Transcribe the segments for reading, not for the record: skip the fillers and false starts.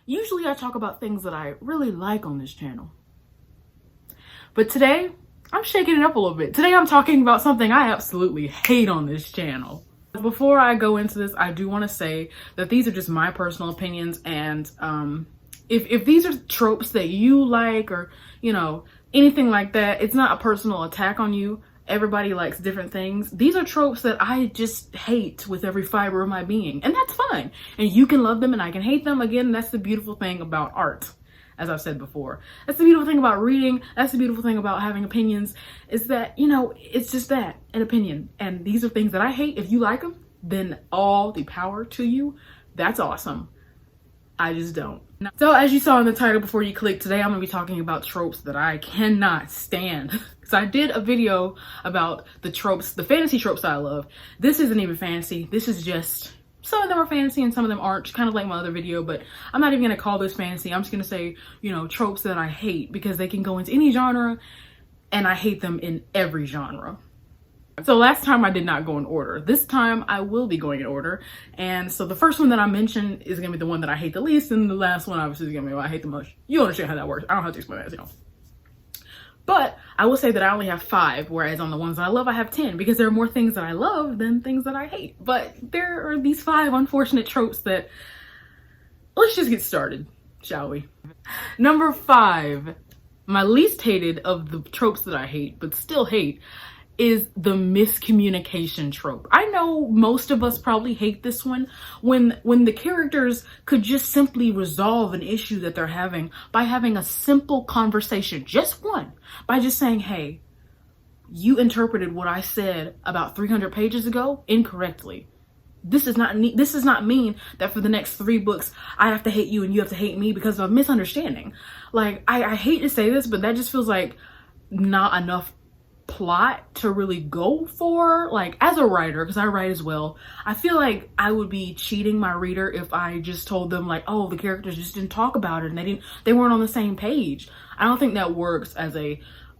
Usually I talk about things that I really like on this channel. But today, I'm shaking it up a little bit. Today I'm talking about something I absolutely hate on this channel. Before I go into this, I do want to say that these are just my personal opinions, and if these are tropes that you like, or you know, anything like that, it's not a personal attack on you. Everybody likes different things. These are tropes that I just hate with every fiber of my being, and that's fine. And you can love them and I can hate them. Again, that's the beautiful thing about art, as I've said before. That's the beautiful thing about reading. That's the beautiful thing about having opinions, is that, you know, it's just that, an opinion. And these are things that I hate. If you like them, then all the power to you. That's awesome. I just don't. So as you saw in the title before you clicked, today I'm gonna be talking about tropes that I cannot stand. Because I did a video about the tropes, the fantasy tropes that I love. This isn't even fantasy. This is just, some of them are fantasy and some of them aren't, kind of like my other video, but I'm not even gonna call this fantasy. I'm just gonna say, you know, tropes that I hate, because they can go into any genre and I hate them in every genre. So last time I did not go in order. This time I will be going in order. And so the first one that I mentioned is gonna be the one that I hate the least, and the last one obviously is gonna be what I hate the most. You understand how that works. I don't have to explain that, you know. But I will say that I only have 5, whereas on the ones that I love, I have 10, because there are more things that I love than things that I hate. But there are these 5 unfortunate tropes that, let's just get started, shall we? Number 5, my least hated of the tropes that I hate, but still hate, is the miscommunication trope. I know most of us probably hate this one, when the characters could just simply resolve an issue that they're having by having a simple conversation, just one, by just saying, hey, you interpreted what I said about 300 pages ago incorrectly. This does not mean that for the next 3 books I have to hate you and you have to hate me because of a misunderstanding. Like, I hate to say this, but that just feels like not enough plot to really go for. Like, as a writer, because I write as well, I feel like I would be cheating my reader if I just told them like, oh, the characters just didn't talk about it and they weren't on the same page. I don't think that works as a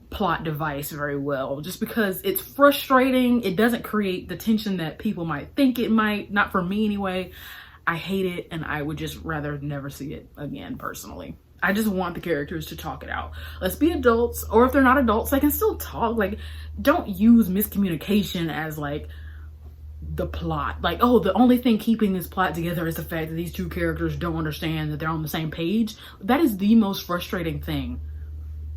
plot device very well, just because it's frustrating. It doesn't create the tension that people might think it might. Not for me anyway. I hate it, and I would just rather never see it again personally. I just want the characters to talk it out. Let's be adults, or if they're not adults, they can still talk. Like, don't use miscommunication as like the plot. Like, oh, the only thing keeping this plot together is the fact that these 2 characters don't understand that they're on the same page. That is the most frustrating thing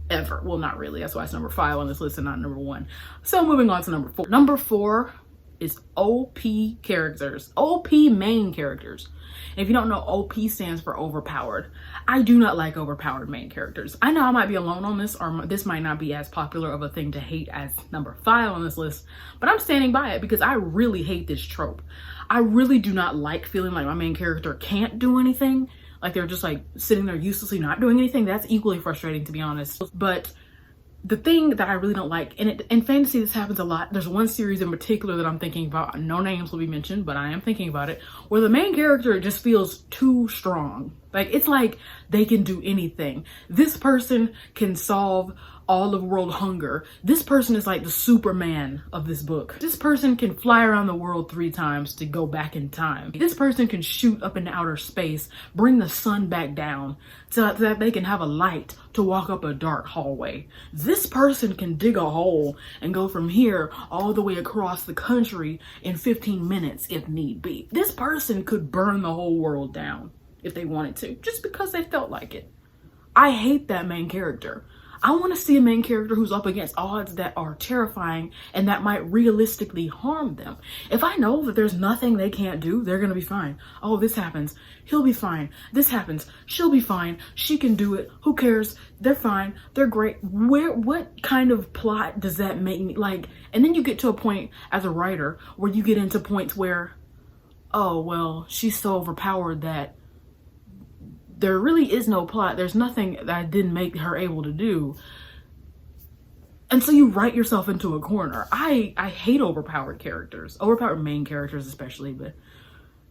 ever. Well, not really. That's why it's number 5 on this list and not number 1. So moving on to number 4. Number 4 is OP characters. OP main characters. If you don't know, OP stands for overpowered. I do not like overpowered main characters. I know I might be alone on this, or this might not be as popular of a thing to hate as number 5 on this list, but I'm standing by it because I really hate this trope. I really do not like feeling like my main character can't do anything. Like they're just like sitting there uselessly not doing anything. That's equally frustrating, to be honest. But the thing that I really don't like, and in fantasy this happens a lot, there's one series in particular that I'm thinking about, no names will be mentioned, but I am thinking about it, where the main character just feels too strong. Like, it's like they can do anything. This person can solve all of world hunger. This person is like the Superman of this book. This person can fly around the world 3 times to go back in time. This person can shoot up into outer space, bring the sun back down so that they can have a light to walk up a dark hallway. This person can dig a hole and go from here all the way across the country in 15 minutes if need be. This person could burn the whole world down if they wanted to, just because they felt like it. I hate that main character. I want to see a main character who's up against odds that are terrifying and that might realistically harm them. If I know that there's nothing they can't do, they're gonna be fine. Oh, this happens, he'll be fine. This happens, she'll be fine. She can do it. Who cares? They're fine. They're great. What kind of plot does that make me like? And then you get to a point as a writer where you get into points where, oh, well, she's so overpowered that there really is no plot. There's nothing that didn't make her able to do. And so you write yourself into a corner. I hate overpowered characters, overpowered main characters especially, but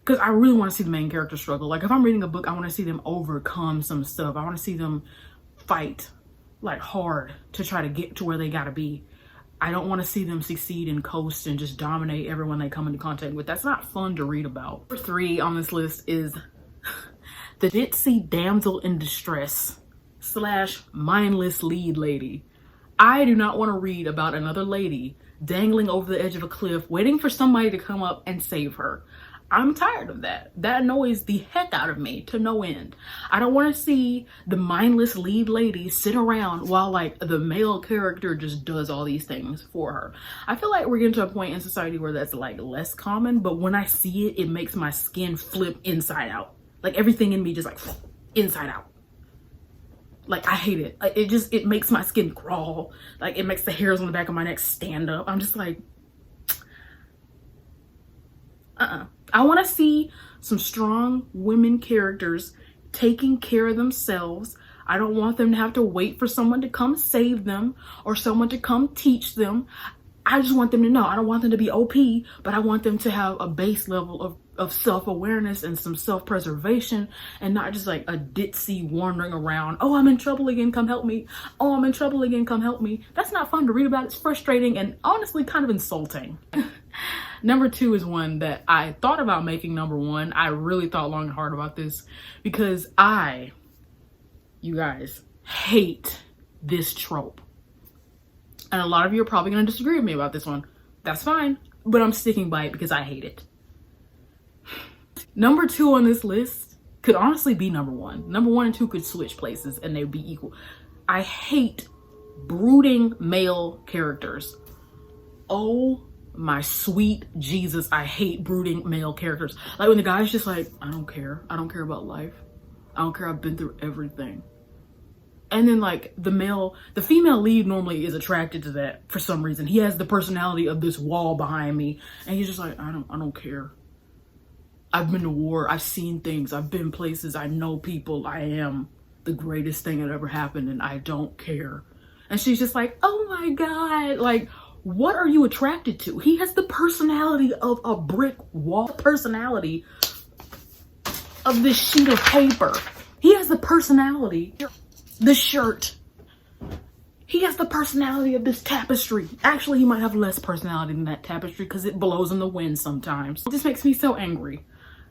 because I really want to see the main character struggle. Like, if I'm reading a book, I want to see them overcome some stuff. I want to see them fight like hard to try to get to where they gotta be. I don't want to see them succeed and coast and just dominate everyone they come into contact with. That's not fun to read about. Number 3 on this list is the ditzy damsel in distress slash mindless lead lady. I do not want to read about another lady dangling over the edge of a cliff, waiting for somebody to come up and save her. I'm tired of that. That annoys the heck out of me to no end. I don't want to see the mindless lead lady sit around while like the male character just does all these things for her. I feel like we're getting to a point in society where that's like less common, but when I see it, it makes my skin flip inside out. Like everything in me just like inside out. Like I hate it. Like, it makes my skin crawl. Like it makes the hairs on the back of my neck stand up. I'm just like, I want to see some strong women characters taking care of themselves. I don't want them to have to wait for someone to come save them or someone to come teach them. I just want them to know. I don't want them to be OP, but I want them to have a base level of self-awareness and some self-preservation, and not just like a ditzy wandering around. Oh, I'm in trouble again, come help me. Oh, I'm in trouble again, come help me. That's not fun to read about. It's frustrating and honestly kind of insulting. Number 2 is one that I thought about making number 1. I really thought long and hard about this because you guys, hate this trope. And a lot of you are probably going to disagree with me about this one. That's fine, but I'm sticking by it because I hate it. Number 2 on this list could honestly be number 1. Number 1 and 2 could switch places and they'd be equal. I hate brooding male characters. Oh my sweet Jesus, I hate brooding male characters. Like when the guy's just like, I don't care about life. I don't care, I've been through everything. And then like the female lead normally is attracted to that for some reason. He has the personality of this wall behind me and he's just like, I don't care. I've been to war, I've seen things, I've been places, I know people, I am the greatest thing that ever happened and I don't care. And she's just like, oh my God, like, what are you attracted to? He has the personality of a brick wall, personality of this sheet of paper. He has the personality, the shirt. He has the personality of this tapestry. Actually, he might have less personality than that tapestry because it blows in the wind sometimes. It just makes me so angry.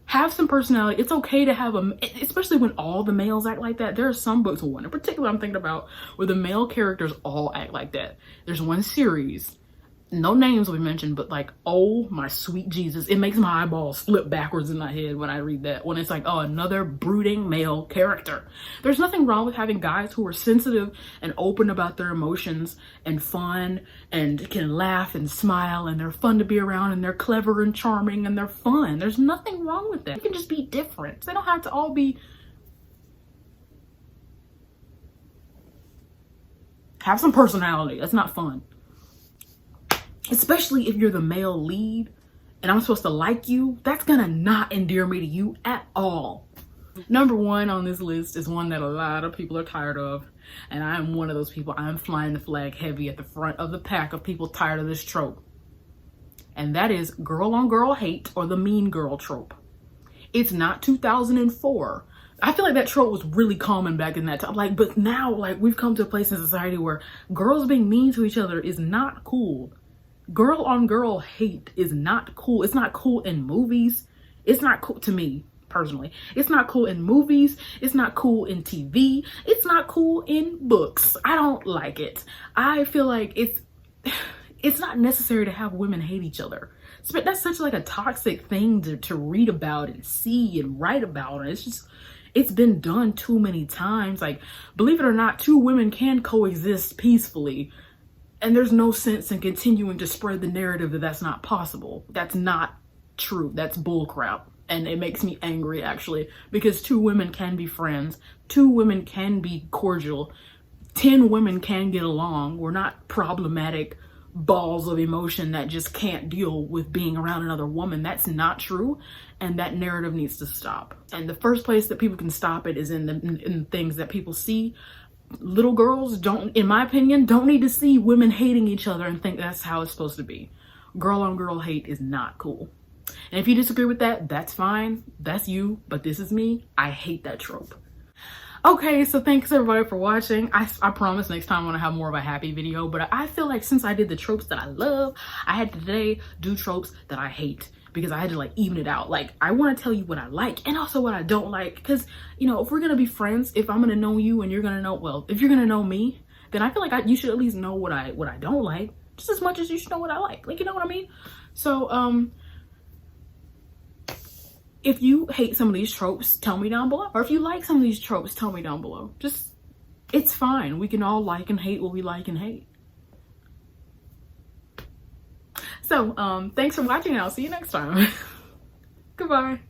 Have some personality. It's okay to have especially when all the males act like that. There are some books, one in particular I'm thinking about, where the male characters all act like that. There's one series, no names will be mentioned, but like, oh my sweet Jesus, it makes my eyeballs flip backwards in my head when I read that. When it's like, oh, another brooding male character. There's nothing wrong with having guys who are sensitive and open about their emotions and fun and can laugh and smile and they're fun to be around and they're clever and charming and they're fun. There's nothing wrong with that. You can just be different. They don't have to all be. Have some personality. That's not fun. Especially if you're the male lead and I'm supposed to like you, that's gonna not endear me to you at all. Number 1 on this list is one that a lot of people are tired of, and I am one of those people. I'm flying the flag heavy at the front of the pack of people tired of this trope. And that is girl on girl hate, or the mean girl trope. It's not 2004. I feel like that trope was really common back in that time. Like, but now, like, we've come to a place in society where girls being mean to each other is not cool. Girl on girl hate is not cool. It's not cool in movies. It's not cool to me personally. It's not cool in movies. It's not cool in TV. It's not cool in books. I don't like it. I feel like it's not necessary to have women hate each other. That's such like a toxic thing to read about and see and write about. And it's been done too many times. Like, believe it or not, 2 women can coexist peacefully. And there's no sense in continuing to spread the narrative that that's not possible. That's not true. That's bullcrap. And it makes me angry, actually, because 2 women can be friends. 2 women can be cordial. 10 women can get along. We're not problematic balls of emotion that just can't deal with being around another woman. That's not true. And that narrative needs to stop. And the first place that people can stop it is in things that people see. Little girls don't, in my opinion, don't need to see women hating each other and think that's how it's supposed to be. Girl on girl hate is not cool. And if you disagree with that, that's fine. That's you, but this is me. I hate that trope. Okay, so thanks everybody for watching. I promise next time I'm gonna have more of a happy video, but I feel like since I did the tropes that I love, I had to today do tropes that I hate. because I had to like even it out. Like, I want to tell you what I like and also what I don't like, because, you know, if we're gonna be friends, if I'm gonna know you and you're gonna know, well, if you're gonna know me, then I feel like you should at least know what I don't like just as much as you should know what I like. Like, you know what I mean? So if you hate some of these tropes, tell me down below. Or if you like some of these tropes, tell me down below. Just, it's fine. We can all like and hate what we like and hate. So, thanks for watching, and I'll see you next time. Goodbye.